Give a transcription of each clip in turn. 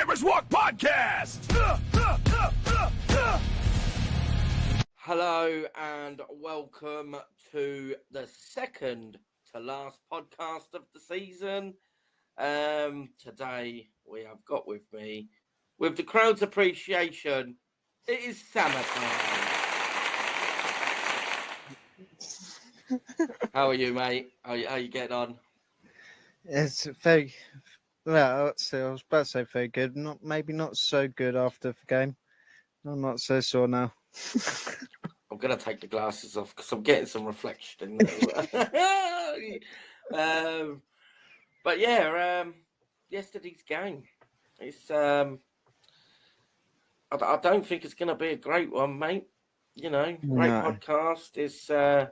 Gamers Walk Podcast. Hello and welcome to the second to last podcast of the season. Today we have got with me, with the crowd's appreciation, it is summertime. How are you, mate? How you getting on? It's very well. So I was about to say very good. Maybe not so good after the game. I'm not so sure now. I'm gonna take the glasses off because I'm getting some reflection. But yeah, yesterday's game. It's I don't think it's gonna be a great one, mate. You know, great podcast. It's we're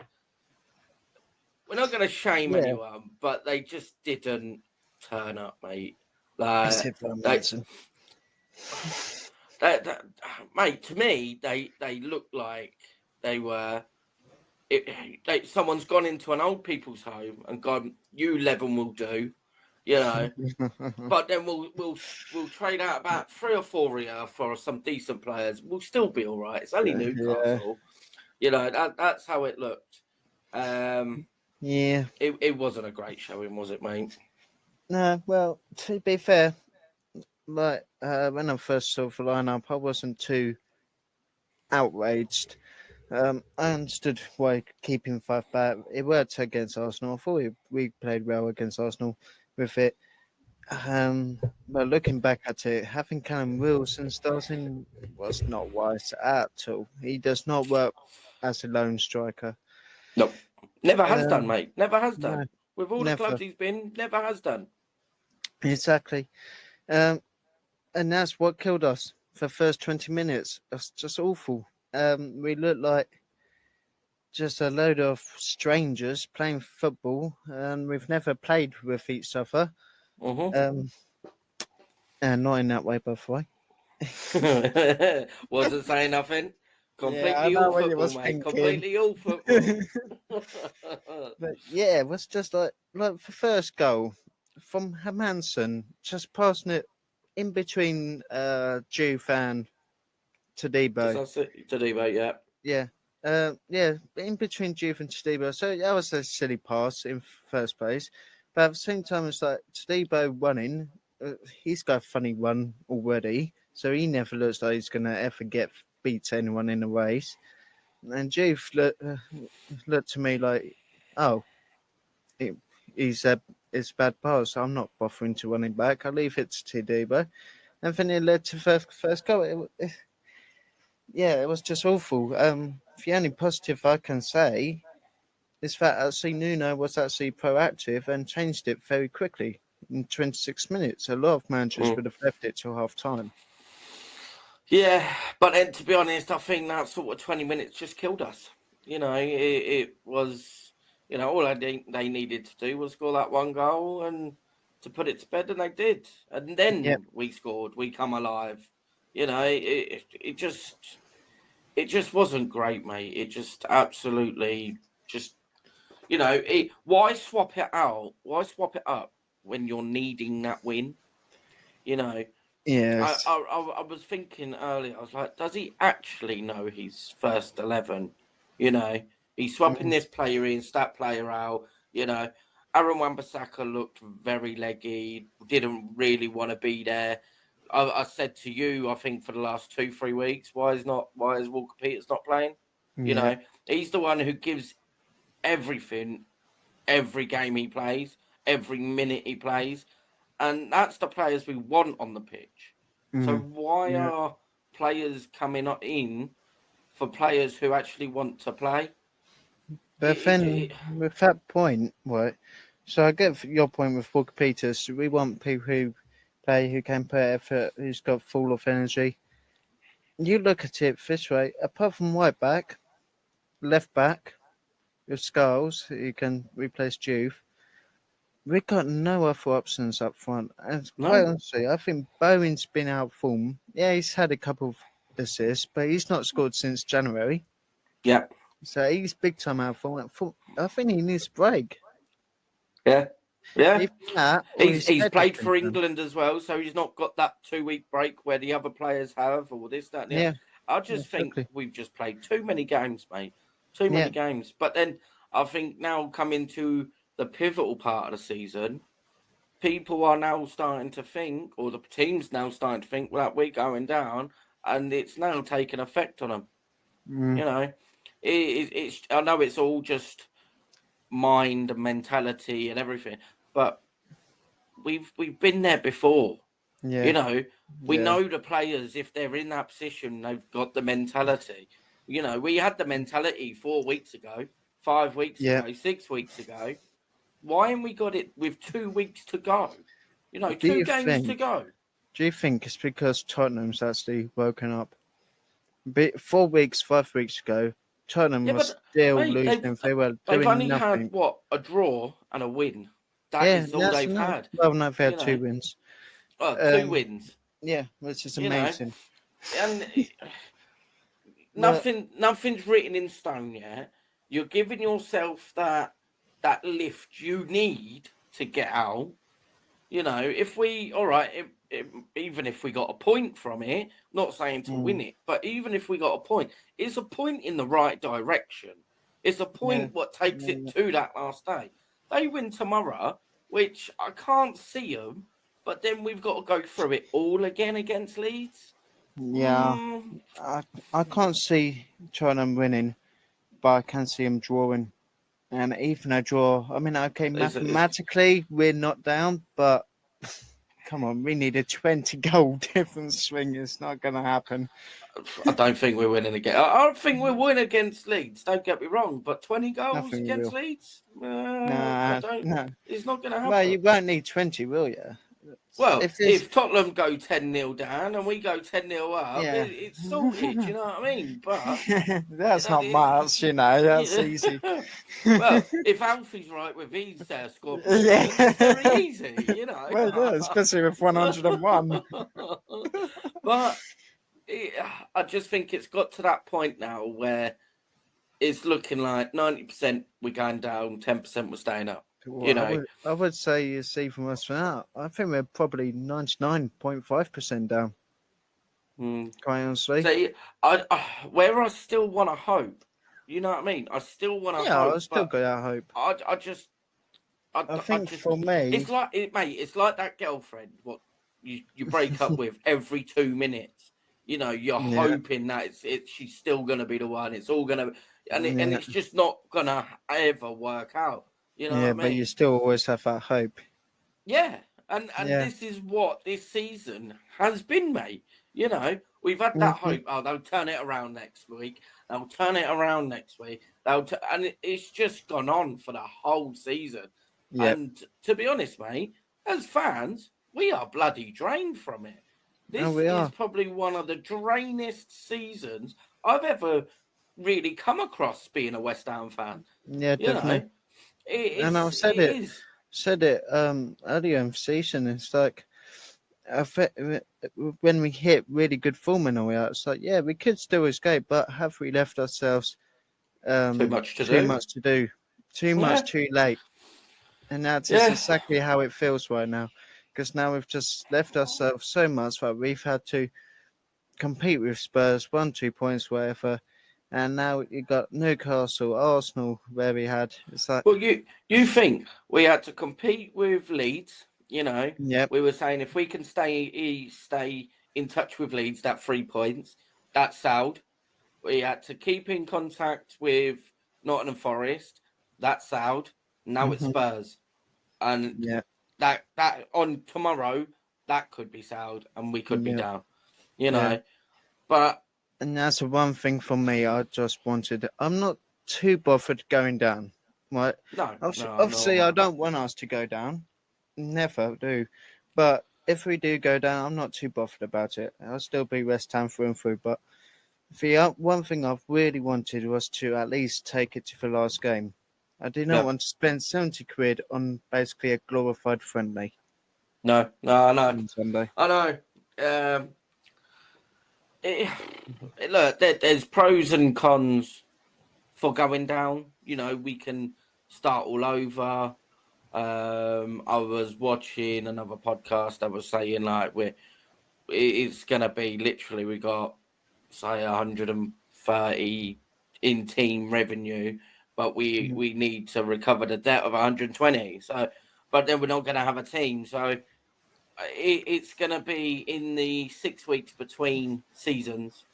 not gonna shame anyone, but they just didn't turn up, mate. Like mate, to me, they look like they were. Someone's gone into an old people's home and gone, "You 11 will do," you know. But then we'll trade out about 3 or 4 here for some decent players. We'll still be all right. It's only Newcastle, you know. That's how it looked. It wasn't a great showing, was it, mate? No. Well, to be fair, like when I first saw the lineup, I wasn't too outraged. I understood why keeping 5 back. It worked against Arsenal. I thought we played well against Arsenal with it. But looking back at it, having Callum Wilson starting was not wise at all. He does not work as a lone striker. No, never has done, mate. Never has done. No, with all the clubs he's been, never has done. Exactly. And that's what killed us for the first 20 minutes. That's just awful. We looked like just a load of strangers playing football, and we've never played with each other. And not in that way, by the way. Wasn't saying nothing. Completely all football, mate. Thinking. Completely all football. But yeah, it was just like the first goal from Hermansen, just passing it in between Juve and Todibo. Todibo, yeah. Yeah. In between Juve and Todibo. So that was a silly pass in first place. But at the same time, it's like Todibo running. He's got a funny run already. So he never looks like he's going to ever beat anyone in a race. And Juve looked to me like, oh, it's a bad pass. I'm not bothering to run it back. I'll leave it to Todibo. And then it led to first goal. It was just awful. The only positive I can say is that actually Nuno was actually proactive and changed it very quickly in 26 minutes. A lot of managers would have left it till half time. Yeah, but then to be honest, I think that sort of 20 minutes just killed us. You know, it was, you know, all they needed to do was score that one goal and to put it to bed, and they did. And then we scored, we come alive. You know, it just wasn't great, mate. It just absolutely just, you know, why swap it out? Why swap it up when you're needing that win? You know, yes. I was thinking earlier, I was like, does he actually know his first 11? You know, he's swapping this player in, that player out. You know, Aaron Wan-Bissaka looked very leggy, didn't really want to be there. I said to you, I think for the last 2-3 weeks, why is Walker Peters not playing? You know, he's the one who gives everything, every game he plays, every minute he plays, and that's the players we want on the pitch. So why are players coming in for players who actually want to play? But then with that point, right? So I get your point with Walker Peters. We want people who play, who can put effort, who's got full of energy. You look at it this way, apart from right back, left back, with Skulls, who can replace Juve, we've got no other options up front. And quite honestly, I think Bowen's been out of form. Yeah, he's had a couple of assists, but he's not scored since January. Yeah. So he's big time out of form. I think he needs a break. Yeah. Yeah. Either that, or He's head has played been for done. England as well, so he's not got that 2 week break where the other players have, or this, that, and the other. Yeah, I just think exactly. we've just played too many games, mate. Too Yeah, many games. But then I think now coming to the pivotal part of the season, people are now starting to think, or the team's now starting to think, well, we're going down, and it's now taking effect on them. mm, You know, it's. I know it's all just mind and mentality and everything, but we've been there before. You yeah, know, we yeah, know the players, if they're in that position, they've got the mentality. You know, we had the mentality 4 weeks ago, 5 weeks yeah. ago, 6 weeks ago. Why haven't we got it with 2 weeks to go? You know, Do two you games to think? go. Do you think it's because Tottenham's actually woken up? 4 weeks, 5 weeks ago, Tottenham Yeah, was but still mate, losing. They were they've doing only had nothing. what, a draw and a win. That Yeah, is all that's they've enough. had. Well, no, they've You had know, 2 wins. two Um, wins. yeah, which is You know, amazing. and But nothing's written in stone yet. You're giving yourself that lift you need to get out. You know, if we all right, even if we got a point from it, not saying to mm, win it, but even if we got a point, it's a point in the right direction. It's a yeah, point what takes it yeah, to that last day. They win tomorrow, which I can't see them, but then we've got to go through it all again against Leeds. yeah. Mm, I can't see Tottenham winning, but I can see them drawing. And even a draw, I mean, okay, it's mathematically we're not down, but come on, we need a 20 goal difference swing. It's not going to happen. I don't think we're winning again. I think we'll win against Leeds. Don't get me wrong, but 20 goals Nothing we against will. Leeds, I Nah, don't. no. It's not going to Well, happen. you won't need 20, will you? Well, If this, if Tottenham go 10-0 down and we go 10-0 up, yeah. it's sorted. You know what I mean? But That's that not is, much, that's yeah. easy. Well, if Alfie's right with his score predictions, it's very Yeah. easy. You know. Well, yeah, especially with 101. But I just think it's got to that point now where it's looking like 90% we're going down, 10% we're staying up. Well, You know, I would say it's even worse than that. I think we're probably 99.5% down, mm. quite honestly. See, where I still want to hope. You know what I mean? I still want to Yeah, I hope, still but got that hope. I just, I I think just. for me, It's like mate. It's like that girlfriend. What you break up with every 2 minutes. You know, you're yeah, hoping that she's still gonna be the one. It's all gonna, and yeah, it's just not gonna ever work out. You know yeah, what I but you mean? still always have that hope. Yeah, and Yeah. this is what this season has been, mate. You know, we've had that Hmm. hope. Oh, they'll turn it around next week. They'll turn it around next week. And it's just gone on for the whole season. Yep. And to be honest, mate, as fans, we are bloody drained from it. Oh, This we is are. probably one of the drainest seasons I've ever really come across being a West Ham fan. Yeah, You know, definitely. And I it is. said it earlier in the season. It's like when we hit really good form and all that, it's like yeah, we could still escape, but have we left ourselves Too much to too do. much to do, too much Yeah, too late? And that's just yeah. exactly how it feels right now, because now we've just left ourselves so much that we've had to compete with Spurs, 1, 2 points, whatever. And now you got Newcastle, Arsenal, where we had. It's like, Well, you think we had to compete with Leeds? You know, yep, we were saying if we can stay in touch with Leeds, that 3 points, that's sound. We had to keep in contact with Nottingham Forest, that's sound. Now it's hmm, Spurs, and yeah, that on tomorrow that could be sound, and we could be yeah, down. You yeah. know, but And that's the one thing for me. I just wanted. I'm not too bothered going down. Right. Obviously, I no. don't want us to go down. Never do. But if we do go down, I'm not too bothered about it. I'll still be West Ham through and through. But the one thing I've really wanted was to at least take it to the last game. I did not Yeah, want to spend 70 quid on basically a glorified friendly no, I know, on Sunday. I know. It, look, there's pros and cons for going down. You know, we can start all over. I was watching another podcast that was saying like it's gonna be literally we got say 130 in team revenue, but Mm. we need to recover the debt of 120. So, but then we're not gonna have a team. So it's gonna be in the 6 weeks between seasons.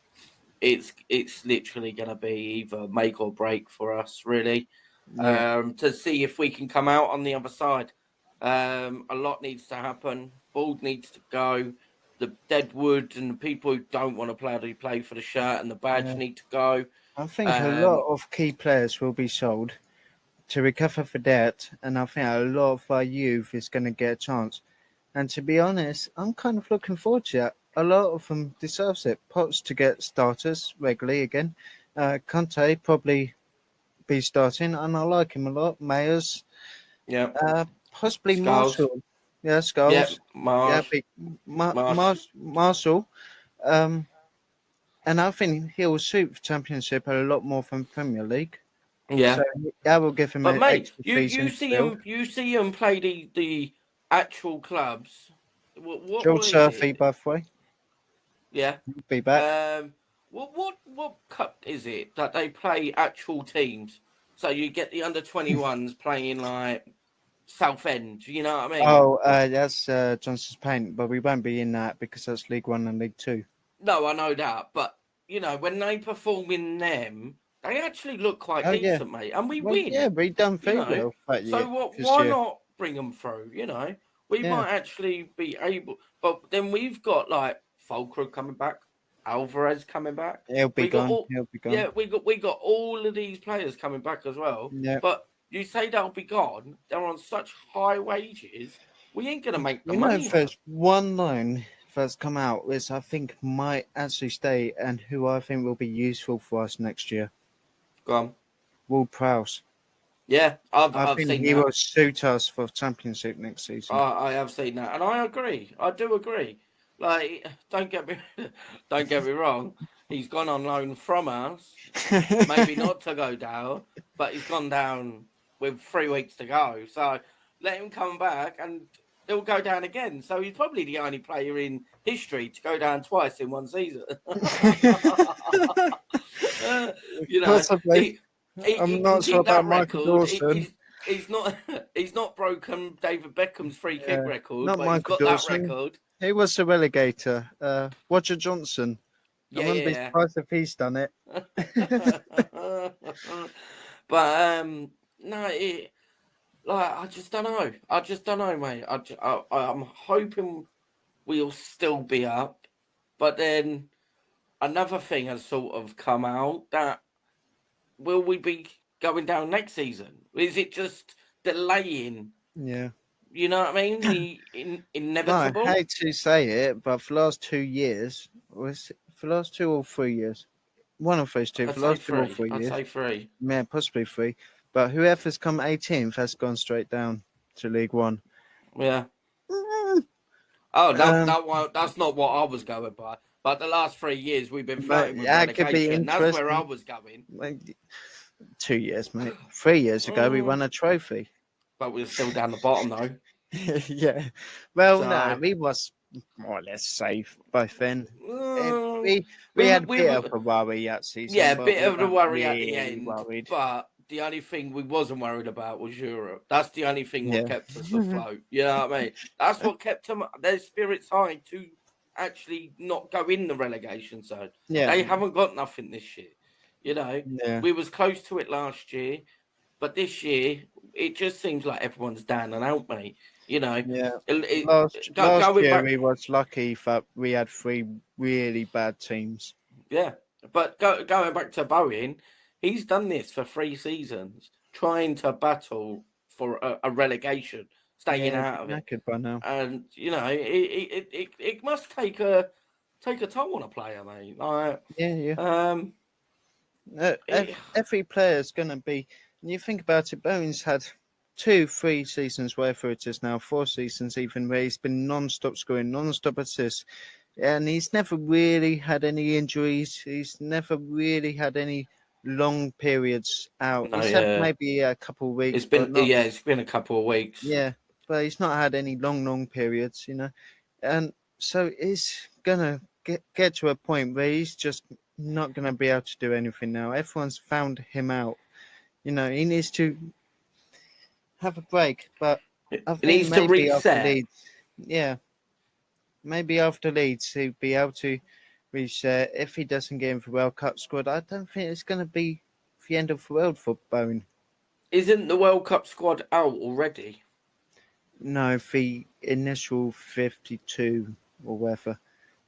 It's literally gonna be either make or break for us, really, Yeah, to see if we can come out on the other side. A lot needs to happen. Bald needs to go. The Deadwood and the people who don't want to play for the shirt and the badge yeah. need to go. I think a lot Um, of key players will be sold to recover for debt, and I think a lot of our youth is going to get a chance. And to be honest, I'm kind of looking forward to it. A lot of them deserves it. Potts to get starters regularly again. Conte probably be starting, and I like him a lot. Mayers, yeah, possibly Skulls. Marshall. Yeah, Yeah, Skulls. Yeah, Marsh, big Marsh. Marshall. Um, and I think he will suit the Championship a lot more than Premier League. So Yeah, that will give him but an mate, extra you season to see build. him play the actual clubs. What George is Surfey, it? by the way, Yeah. will be back. What cup is it that they play actual teams? So you get the under 21s playing like Southend. You know what I mean? Oh, that's Johnson's Paint, but we won't be in that because that's League One and League Two. No, I know that, but when they perform in them, they actually look quite Oh yeah, decent, mate, and we well yeah, win. we done You very know, well that so year what? this Why year. not bring them through? We Yeah, might actually be able, but then we've got like Fulkrug coming back, Alvarez coming back. he'll be We got gone. all, He'll be gone. yeah, we got all of these players coming back as well. Yeah, But you say they'll be gone? They're on such high wages. We ain't gonna make the money if out. there's one loan that's come out, which I think might actually stay, and who I think will be useful for us next year, Go on. Ward Prowse. Yeah, I I've think seen he that. will suit us for Championship next season. I have seen that, and I agree. I do agree. Like, don't get me, don't get me wrong. He's gone on loan from us, maybe not to go down, but he's gone down with 3 weeks to go. So let him come back, and he'll go down again. So he's probably the only player in history to go down twice in one season. you know, Possibly. he, I'm he can not sure keep about that Michael record. Dawson. He's not he's not broken David Beckham's free kick Yeah, record, not but he's Michael got that Dawson. record. He was the relegator. Roger Johnson. I Yeah, wouldn't be yeah, surprised if he's done it. yeah. But no, I just don't know. I just don't know, mate. I'm hoping we'll still be up, but then another thing has sort of come out that will we be going down next season? Is it just delaying? Yeah. You know what I mean? The No, I inevitable. hate to say it, but for the last 2 years, for the last 2 or 3 years, one of those two, I'd for the say last two or three. three I'd years, say three. yeah, possibly three, but whoever's come 18th has gone straight down to League One. Yeah. Mm, Oh, Um, that's not what I was going by. But the last 3 years we've been but flirting with that could be relegation. That's where I interesting. was going. Like, 2 years, mate. 3 years ago, we won Mm, a trophy. but we're still down the bottom though. Yeah. Well, nah, So we was more or less safe both then. Eh, mm, we had a we bit of were a worry that season, yeah, a but bit we of the weren't worry at the really end. worried. But the only thing we wasn't worried about was Europe. That's the only thing what Yeah. kept us afloat. You know what I mean? That's what kept them their spirits high to actually not go in the relegation zone. Yeah. They haven't got nothing this year. You know, Yeah. we was close to it last year, but this year it just seems like everyone's down and out, mate. You know, Yeah. it, Last going year back, we was lucky that we had three really bad teams. yeah. But going back to Bowen, he's done this for 3 seasons, trying to battle for a relegation, staying Yeah, out be of it, knackered by now. and it must take a toll on a player, mate. Like, Yeah, yeah. um, it, Every player's gonna be. When you think about it, Bowen's had 2, 3 seasons, whatever it is now, 4 seasons even, where he's been non-stop scoring, non-stop assists, and he's never really had any injuries. He's never really had any long periods out. No, He's had yeah. maybe a couple of weeks, It's but been not. it's been a couple of weeks. Yeah, but he's not had any long periods, and so he's gonna get to a point where he's just not gonna be able to do anything now. Everyone's found him out. He needs to have a break, but It I think needs to maybe after reset. Leeds, yeah, maybe after Leeds he'll be able to reset. If he doesn't get into the World Cup squad, I don't think it's gonna be the end of the world for Bowen. Isn't the World Cup squad out already? No, the initial 52 or whatever.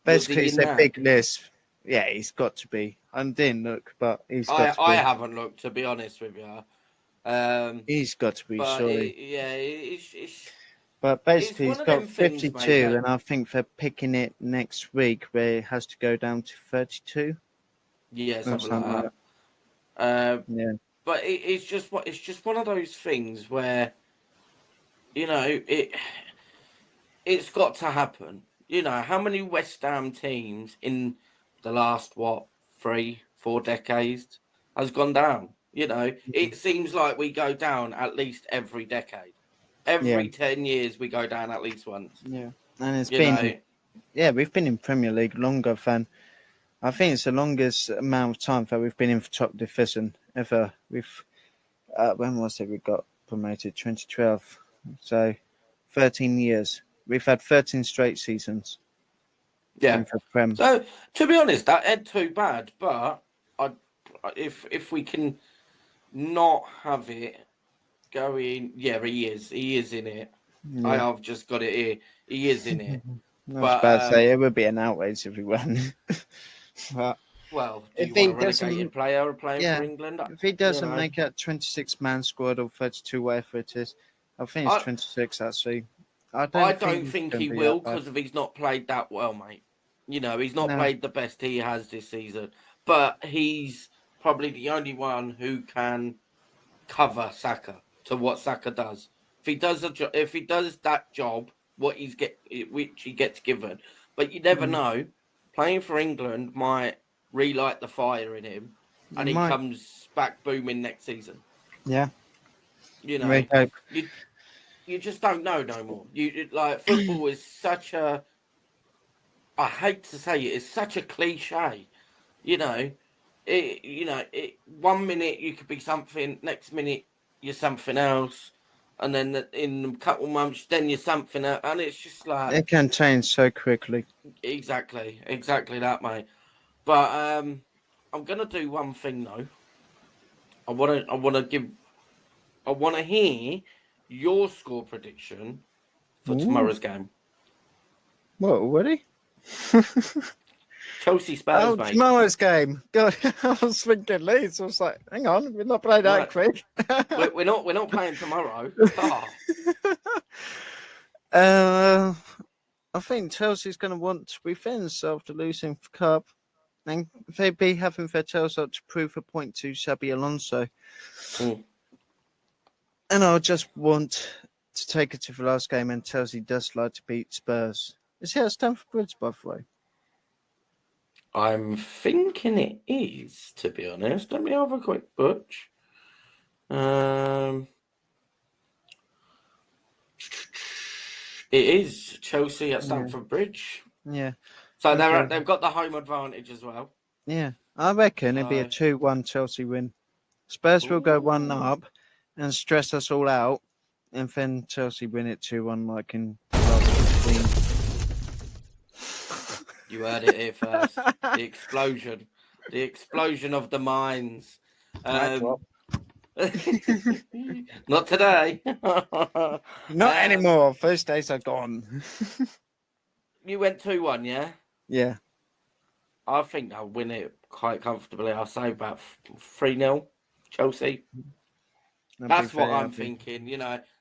Was Basically, he it's in a that? big list. Yeah, he's got to be. I didn't look, but he's got to I be. haven't looked, to be honest with you. He's got to be, But surely. it's But basically, he's one of got them things, mate. 52, That and I think they're picking it next week where it has to go down to 32 yeah, or something like something like that. that. Uh, Yeah. but it's just one of those things where it's got to happen. How many West Ham teams in the last 3, 4 decades has gone down? It seems like we go down at least every decade. Yeah. Every 10 years we go down at least once. Yeah. And it's You been, know, yeah, we've been in Premier League longer than, I think it's the longest amount of time that we've been in the top division ever. When was it we got promoted? 2012. So 13 years. We've had 13 straight seasons yeah. in the Prem. So to be honest, that ain't too bad. But I, if we can not have it going, yeah, he is in it. I Yeah. have just got it here. He is in it. I was But about to say it would be an outrage if we won. But well, do if you want he a relegated doesn't, player playing for yeah, England? if he You doesn't know, make a 26-man squad or 32, whatever it is, I think it's I 26 actually. I I don't think don't he's think going he to be will that bad. because of he's not played that well, mate. He's not No, played the best he has this season. But he's probably the only one who can cover Saka to what Saka does. If he does that job, which he gets given, but you never mm, know. Playing for England might relight the fire in him, he and he might. comes back booming next season. Yeah, You we know, hope. you you just don't know no more. Like football is such a. I hate to say it, it's such a cliche. You know, it 1 minute you could be something, next minute you're something else, and then in a couple months then you're something else, and it's just like It can change so quickly. exactly that, mate. But I'm gonna do one thing though. I wanna hear your score prediction for Ooh, tomorrow's game. what already? Chelsea Oh, Spurs, mate. tomorrow's game. God, I was thinking Leeds. I was like, hang on, we're not playing that No, quick. we're not playing tomorrow. Oh, uh, I think Chelsea's going to want to revenge after losing the cup, and they'd be having their tails up to prove a point to Xabi Alonso. mm. And I just want to take it to the last game, and Chelsea does like to beat Spurs. Is he at Stamford Bridge, by the way? I'm thinking it is, to be honest. Let me have a quick butch. It is Chelsea at Yeah, Stamford Bridge. yeah. So Okay, they've got the home advantage as well. yeah. I reckon it'd be a So 2-1 Chelsea win. Spurs will go 1 ooh, up and stress us all out, and then Chelsea win it 2-1 like in the last 15. you heard it here first. The explosion of the minds. Mic drop. Um, not today. Not anymore. First days are gone. You went 2-1, yeah? Yeah. I think they'll win it quite comfortably. I'll say about 3-0 Chelsea. I'd be That's what very I'm happy. thinking.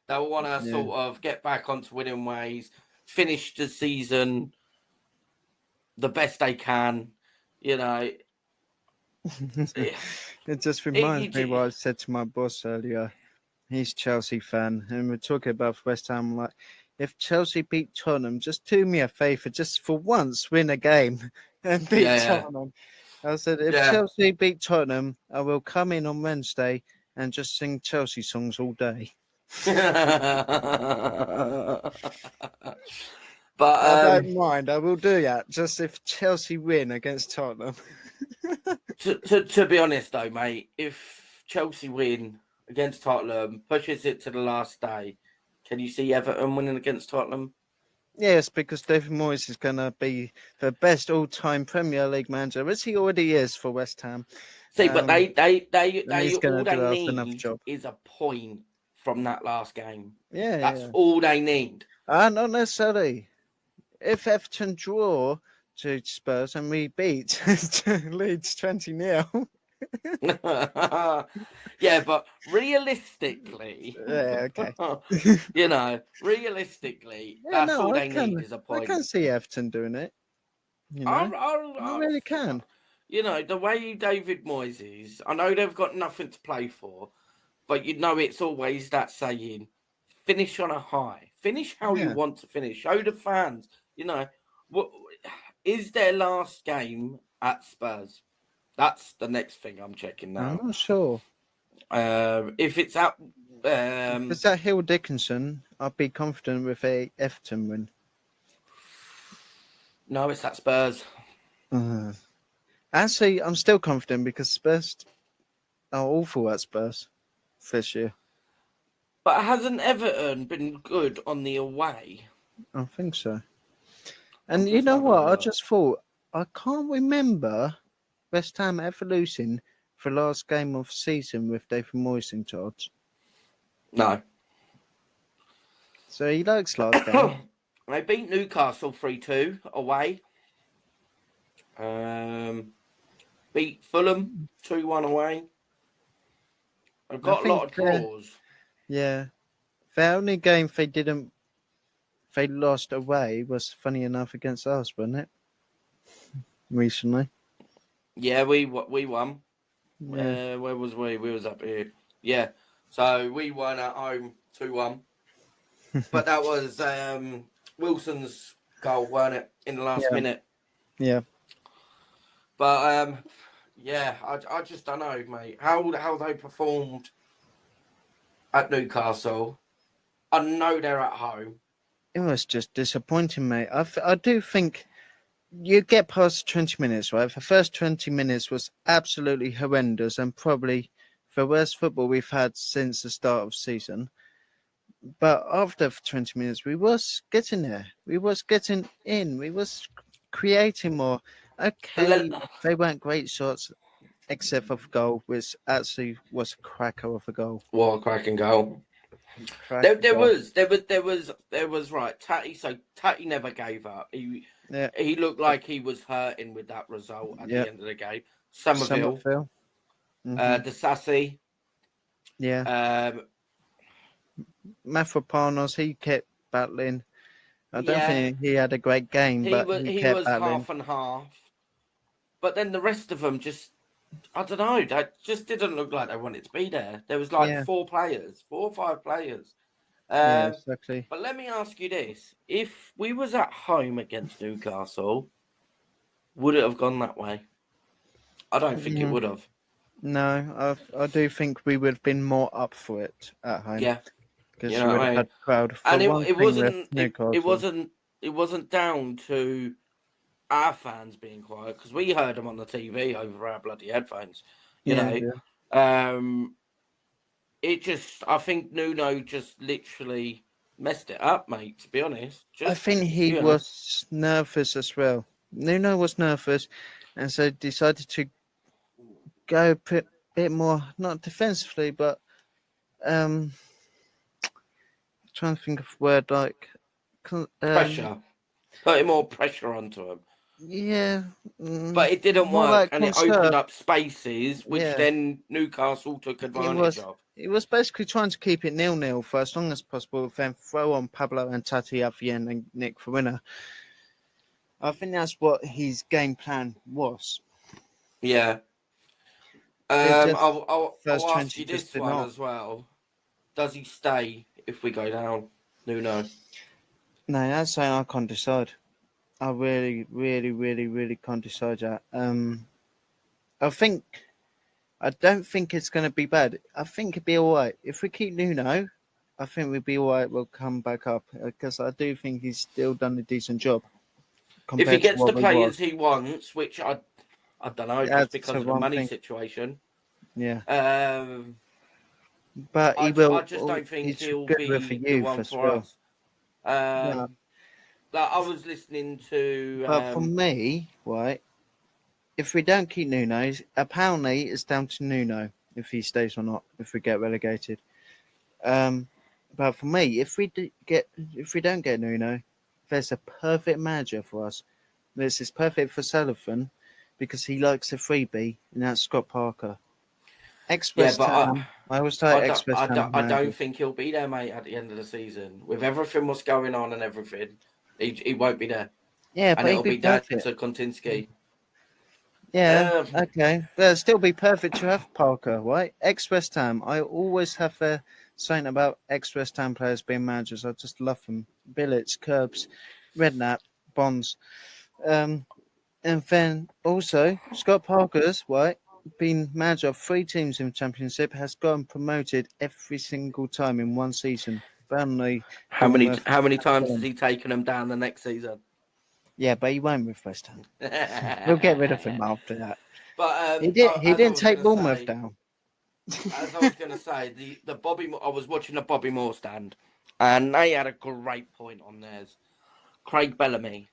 They'll want to Yeah. sort of get back onto winning ways, finish the season the best they can. You know, it, It just reminds me it, what I said to my boss earlier. He's a Chelsea fan, and we're talking about West Ham. Like, if Chelsea beat Tottenham, just do me a favour, just for once, win a game and beat yeah, Tottenham. I said, if Yeah. Chelsea beat Tottenham, I will come in on Wednesday and just sing Chelsea songs all day. But I don't mind. I will do that. Just if Chelsea win against Tottenham. to be honest though, mate, if Chelsea win against Tottenham, pushes it to the last day, can you see Everton winning against Tottenham? Yes, because David Moyes is going to be the best all-time Premier League manager, as he already is for West Ham. See, but And they he's going all to they do enough need job. is a point from that last game. Yeah, That's yeah. all they need. Not necessarily. If Everton draw to Spurs and we beat Leeds 20-0. Yeah, but realistically, Yeah, okay. realistically, Yeah, that's all no, they need is a I point. can see Everton doing it. You know, I really can. The way David Moyes is, I know they've got nothing to play for, but it's always that saying, finish on a high, finish how you Yeah, want to finish, show the fans, what is their last game at Spurs? That's the next thing I'm checking I'm now. not sure. If it's at, If it's at Hill Dickinson, I'd be confident with a Everton win. no, it's at Spurs. Actually, I'm still confident because Spurs are awful at Spurs this year. But hasn't Everton been good on the away? I think so. I'm And you just know having a what? I look. just thought I can't remember West Ham ever losing the last game of the season with David Moyes in charge. No. So he likes last game. They beat Newcastle 3-2 away. Beat Fulham 2-1 away. I've I got a lot think, of draws. yeah, the only game they lost away was funny enough against us, wasn't it? Recently, Yeah, we won. yeah, Where was we? We was up here. Yeah. So we won at home 2-1. But that was Wilson's goal, weren't it? In the last yeah, minute. yeah. But yeah, I just don't know, mate. How they performed at Newcastle. I know they're at home. It was just disappointing, mate. I do think you get past 20 minutes, right? The first 20 minutes was absolutely horrendous and probably the worst football we've had since the start of the season. But after 20 minutes, we was getting there. We was getting in. We was creating more. Okay, Le- they weren't great shots, except for the goal, which actually was a cracker of a goal. What a cracking goal! There, Cracker there goal. was, there was, there was, there was right. Tatty, so Tatty never gave up. Yeah, He looked like he was hurting with that result at yeah. the end of the game. Somerville, Somerville. Hmm. Desassi, Yeah. um, Mafropanos, he kept battling. I don't yeah, think he had a great game, but he he kept was battling. half and half. But then the rest of them just, I don't know, they just didn't look like they wanted to be there. There was like Yeah, 4 or 5 players. yeah, Um, exactly. but let me ask you this: if we was at home against Newcastle, would it have gone that way? I don't think it Mhm. would have. No, I do think we would have been more up for it at home Yeah, you because you know what would have I mean. had crowd. For And one thing with it Newcastle, wasn't it wasn't down to our fans being quiet because we heard them on the TV over our bloody headphones. You yeah, know, yeah. um, it just I think Nuno just literally messed it up, mate. To be honest, I just think he you know, was nervous as well. Nuno was nervous, and so decided to go a bit more, not defensively, but um, trying to think of a word like, pressure, putting more pressure onto him. yeah, But it didn't more work, like and it opened conserve. up spaces, which Yeah, then Newcastle took it advantage was. of. It was basically trying to keep it 0-0 for as long as possible, then throw on Pablo and Tati at the end and nick for winner. I think that's what his game plan was. Yeah. It just I'll first ask 20 you just this did one not. as well. Does he stay if we go down? Nuno. No, that's something I can't decide. I really, really, really, really can't decide that. I don't think it's going to be bad. I think it'd be all right if we keep Nuno. I think we'll be all right. We'll come back up because I do think he's still done a decent job If he compared to gets the what we was. players he wants, which I don't know, just That's because the of the one money thing. situation. Yeah, Um, but he I will. just don't think He's he'll good with the be the youth one as for well. us. But, Like I was listening to but for me, right, if we don't keep Nuno, apparently it's down to Nuno if he stays or not. If we get relegated. Um, but for me, if we don't get Nuno, there's a perfect manager for us. This is perfect for Sullivan because he likes a freebie, and that's Scott Parker. yeah, Ex-West but Ham. I always say ex-West Ham I don't managers. think he'll be there, mate, at the end of the season. With everything what's going on and everything, he won't be there. Yeah, And but he'd it'll be be down perfect. to Kontinsky. Yeah, Um, okay. But it'd still be perfect to have Parker, right? Ex-West Ham. I always have saying about ex-West Ham players being managers. I just love them. Billets, Curbs, Redknapp, Bonds. Um, And then also Scott Parker's right, been manager of 3 teams in the Championship, has gotten promoted every single time in one season. Burnley, Bournemouth, how many times has Fulham. he taken them down the next season? Yeah, but he won't with West Ham. but We'll get rid of him after that. He did. He as I didn't was take gonna Bournemouth say, down. the I was watching the Bobby Moore stand, and they had a great point on theirs. Craig Bellamy,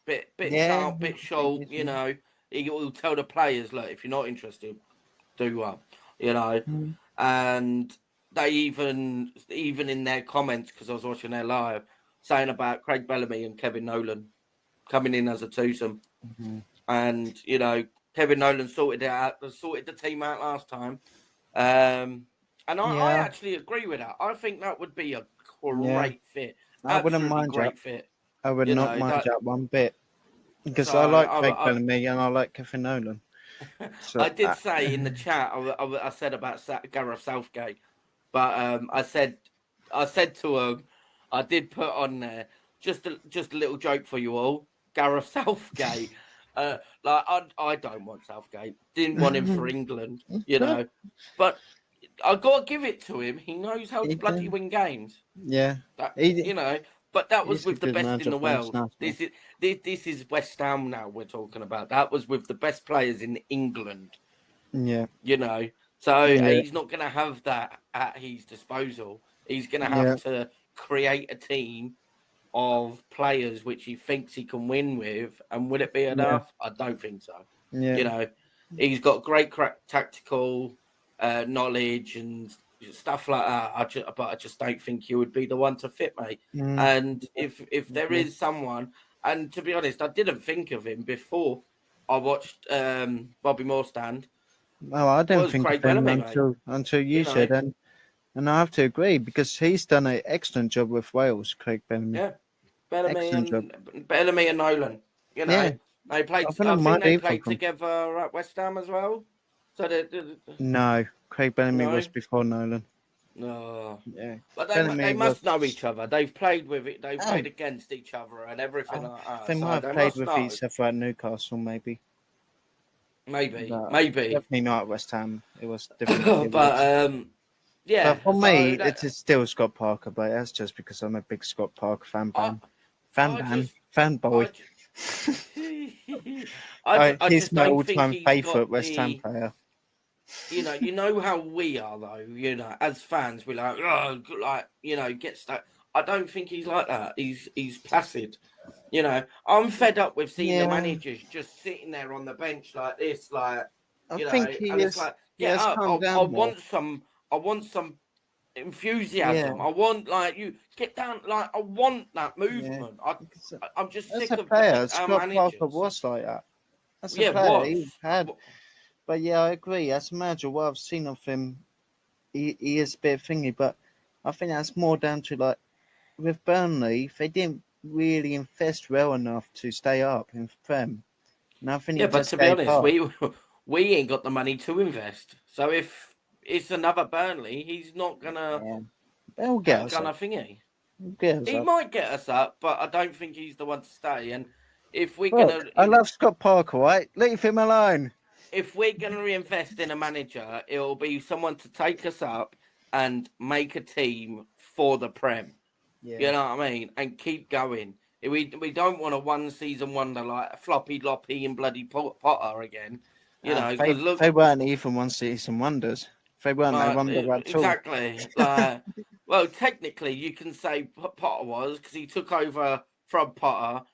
bit Yeah, sharp, bit he short. is, You know, he'll tell the players, look, if you're not interested, do up. You know, yeah. and they even in their comments, because I was watching their live, saying about Craig Bellamy and Kevin Nolan coming in as a twosome. Mhm. And you know, Kevin Nolan sorted the team out last time. And I Yeah, actually agree with that. I think that would be a yeah. great fit, I wouldn't absolutely mind that. great fit. I would You not know mind that. that one bit So because I like Craig Bellamy and I like Kevin Nolan. So I did say in the chat, I said about Gareth Southgate, but I said to him, I did put on there just a little joke for you all. Gareth Southgate, like I don't want Southgate, didn't want him for England, you know, but I got to give it to him. He knows how to he bloody did. win games. Yeah, That he you know, but that was he's a with the good best in manager the for world. international. This is West Ham now we're talking about. That was with the best players in England. Yeah, You know, so yeah, he's not going to have that at his disposal. He's going to have yeah, to create a team of players which he thinks he can win with, and will it be yeah, enough? I don't think so. yeah, You know, he's got great tactical knowledge and stuff like that. But I just don't think he would be the one to fit, mate. mm, And if there yeah. is someone, and to be honest, I didn't think of him before I watched Bobby Moore stand, Well, I didn't was think of Craig him Bellamy, mate. until you You said, know, and I have to agree because he's done an excellent job with Wales, Craig Bellamy. yeah, Excellent job. Bellamy and Nolan. You know, Yeah, they I played. I wouldn't think mind they either of played them. together at West Ham as well. So No, Craig Bellamy was no, before Nolan. no. Yeah, But they Bellamy was. must know each other. They've played with it. They've Oh, played against each other and everything oh, like that. they might So have they played must with know. each other at Newcastle, maybe. Maybe, But maybe. definitely not at West Ham. It was different periods. but yeah. But for me, So it is still Scott Parker, but that's just because I'm a big Scott Parker I, I just, I, fanboy. I He's just my don't think all-time he's favourite got West Ham the. player. You know how we are though. You know, as fans, we're like, oh, like get stuck. I don't think he's like that. He's placid. You know, I'm fed up with seeing the Yeah, managers just sitting there on the bench like this, like I think and it's like, he get has up. calmed down more. I want some Yeah, enthusiasm. I want like you get down. Like I want that yeah. movement. Because I'm just as sick a of player, our Scott Parker managers. was like that. As a Yeah, player, he was. had. But yeah, I agree. As a manager, what I've seen of him, he is a bit thingy. But I think that's more down to like with Burnley, they didn't really invest well enough to stay up in Prem. And I think Yeah, he but just to be gave honest, up. we ain't got the money to invest. So if it's another Burnley, he's not Yeah, they'll get us up. gonna thingy. They'll get us He up. might get us up, but I don't think he's the one to stay. And if we're Look, gonna, I love Scott Parker, right? Leave him alone. if we're going to reinvest in a manager, it'll be someone to take us up and make a team for the Prem. Yeah. You know what I mean? And keep going. We don't want a one season wonder like Floppy Loppy and bloody Potter again. You know, because look, they weren't even one season wonders. They weren't no wonder at all. exactly. Well, technically, you can say Potter was because he took over from Potter,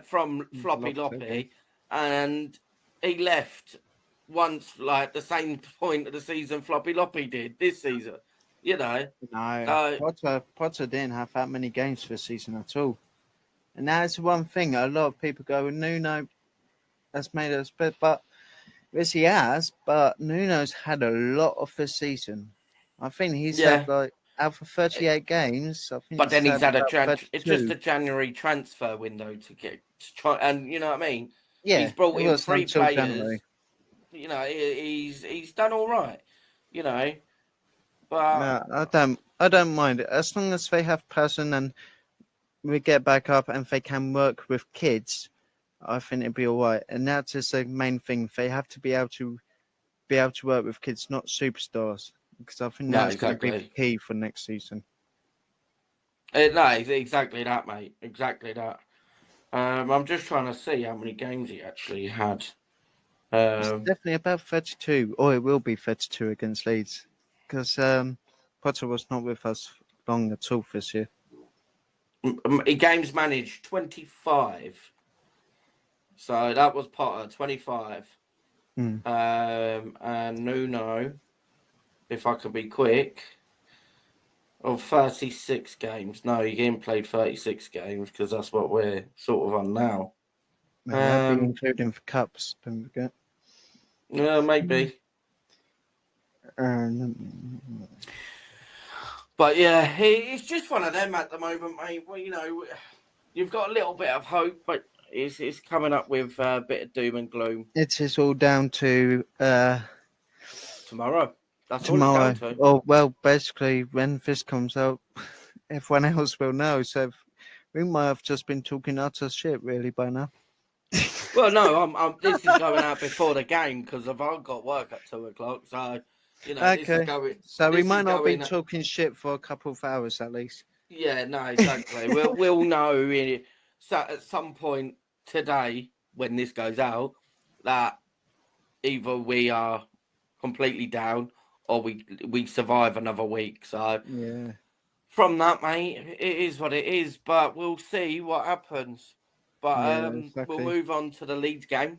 from Floppy Loppy, and he left once, like the same point of the season Floppy Loppy did this season. You know, No, Potter didn't have that many games for the season at all. And that's one thing. A lot of people go, Nuno has made us, but yes, he has. But Nuno's had a lot of the season. I think he's had like out of 38 games. I think but then he's had it's just 32. a January transfer window to try, and you know what I mean. Yeah, He's brought it in was 3 until players. January. You know, he's done all right. You know, but No, I don't mind it as long as they have passion and we get back up and they can work with kids. I think it'd be all right. And that's just the main thing. They have to be able to work with kids, not superstars, because I think no, that's going to be the exactly. key for next season. No, exactly that, mate. Exactly that. I'm just trying to see how many games he actually had. It's definitely about 32, or it will be 32 against Leeds, because Potter was not with us long at all this year. Games managed 25. So that was Potter 25. And Nuno, if I could be quick, of 36 games. No, he didn't play 36 games because that's what we're sort of on now. No, that'd be including for cups, don't forget. Maybe. Um, But yeah, it's just one of them at the moment, mate. Well, you know, you've got a little bit of hope, but it's coming up with a bit of doom and gloom. It is all down to Tomorrow. That's all tomorrow. it's down to. Oh, well, basically, when this comes out, everyone else will know. So we might have just been talking utter shit, really, by now. Well, no, this is going out before the game because I've got work at 2:00. So, you know, this is Okay. going. So we This might is not be going. talking shit for a couple of hours at least. Yeah, no, exactly. We'll know at some point today when this goes out that either we are completely down or we survive another week. So Yeah. from that, mate, it is what it is. But we'll see what happens. But Yeah, we'll exactly. move on to the Leeds game.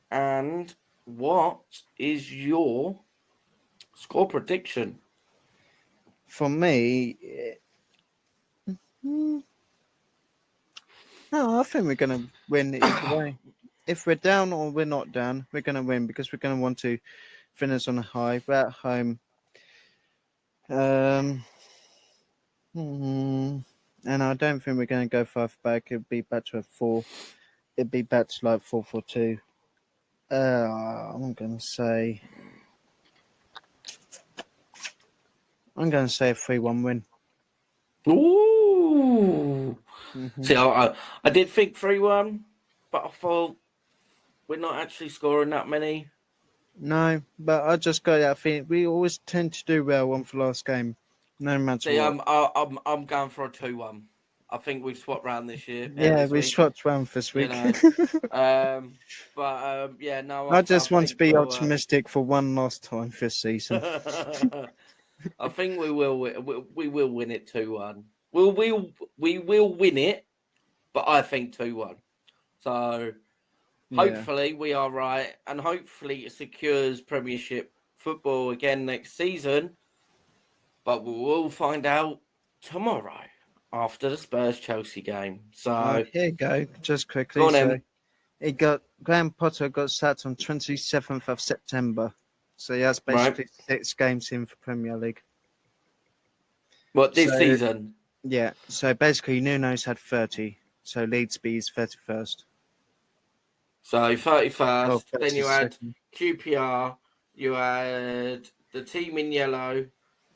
And what is your score prediction? For me, no, I think we're going to win either way. If we're down or we're not down, we're going to win because we're going to want to finish on a high. We're at home. And I don't think we're going to go 5 back. It'd be back to a 4. It'd be back to like 4-4-2. I'm going to say a 3-1 win. Ooh. Mm-hmm. See, I did think 3-1, but I thought we're not actually scoring that many. No, but I just got that feeling. We always tend to do well on the last game, no matter See, what. I'm going for a 2-1. I think we've swapped round this year. Yeah, This we week. swapped round this You week. know. Yeah, no. I just want to think be we'll, optimistic for one last time this season. I think we will. We will win it 2-1. We will win it, but I think 2-1. So hopefully we are right, and hopefully it secures Premiership football again next season. But we will find out tomorrow after the Spurs Chelsea game. So Here you go. Just go quickly. on So then. Graham Potter got sacked on 27th of September. So he has basically 6 games in for Premier League. What, this season? Yeah. So basically Nuno's had 30. So Leeds is 31st. So 31st. Then you had 32nd. QPR. You had the team in yellow.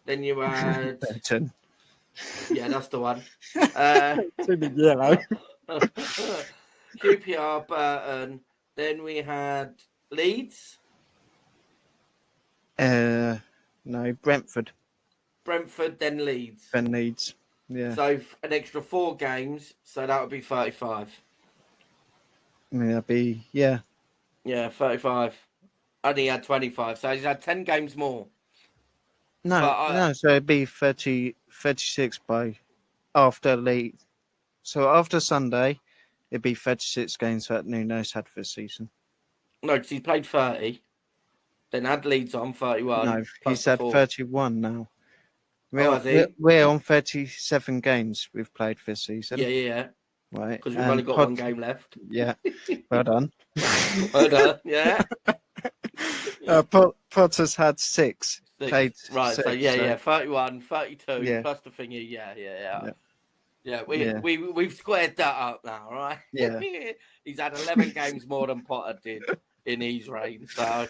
Then you had Burton. yeah, that's the one. Team in yellow. QPR, Burton. Then we had Leeds, No, Brentford. Brentford, then Leeds. Ben Leeds. Yeah. So an extra 4 games, so that would be 35. That'd be, yeah. Yeah, 35. Only had 25, so he's had 10 games more. No, But so it'd be 30, 36 by after Leeds. So after Sunday, it'd be 36 games that Nuno's had this season. no, because he played 30, then had Leeds on 31 No, plus he's the had 4. 31 now. Oh, has he? We're on 37 games we've played this season. Yeah. Right. Because we've only got one game left. Yeah. Well done. Well done. Yeah. Potter's had 6. 6. Played Right. 6, So yeah. 31, 32 Yeah. plus the thingy. Yeah. Yeah. We've squared that up now, right? Yeah. He's had 11 games more than Potter did in his reign. So,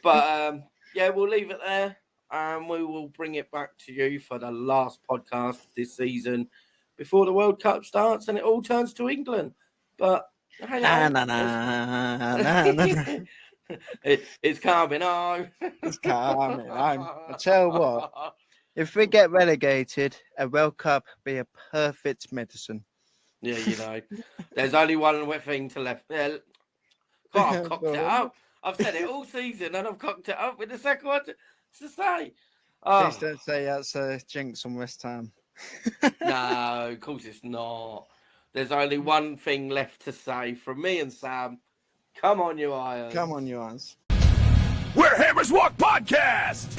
but yeah, we'll leave it there. And we will bring it back to you for the last podcast this season before the World Cup starts and it all turns to England. But hey, it's coming on. It's coming on. I tell you what, if we get relegated, a World Cup be a perfect medicine. Yeah, there's only one thing to left. God, I've cocked it up. I've said it all season and I've cocked it up with the second one to say. Please don't say that's a jinx on West Ham. No, of course it's not. There's only one thing left to say from me and Sam. Come on, you Irons. Come on, you Irons. Where Hammers Walk Podcast.